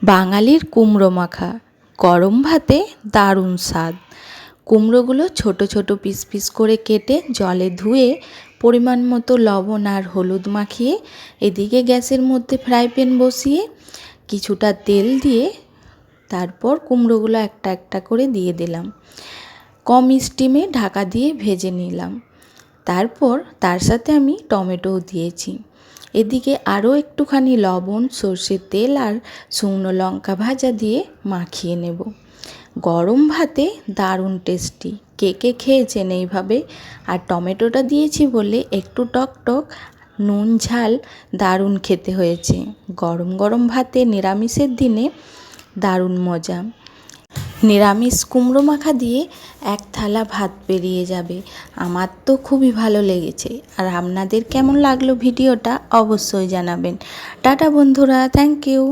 বাঙালির কুমড়ো মাখা গরম ভাতে দারুণ স্বাদ। কুমড়োগুলো ছোট ছোট পিস পিস করে কেটে জলে ধুয়ে পরিমাণ মতো লবণ আর হলুদ মাখিয়ে এদিকে গ্যাসের মধ্যে ফ্রাই প্যান বসিয়ে কিছুটা তেল দিয়ে তারপর কুমড়োগুলো একটা একটা করে দিয়ে দিলাম। কম স্টিমে ঢাকা দিয়ে ভেজে নিলাম। তারপর তার সাথে আমি টমেটোও দিয়েছি। এদিকে আরও একটুখানি লবণ, সর্ষের তেল আর শুকনো লঙ্কা ভাজা দিয়ে মাখিয়ে নেব। গরম ভাতে দারুণ টেস্টি। কে কে খেয়েছেন এইভাবে? আর টমেটোটা দিয়েছি বলে একটু টক টক, নুন ঝাল দারুণ খেতে হয়েছে। গরম গরম ভাতে নিরামিষের দিনে দারুণ মজা। নিরামিষ কুমড়ো মাখা দিয়ে এক থালা ভাত বেরিয়ে যাবে। আমার তো খুবই ভালো লেগেছে। আর আপনাদের কেমন লাগলো ভিডিওটা অবশ্যই জানাবেন। টাটা বন্ধুরা, থ্যাংক ইউ।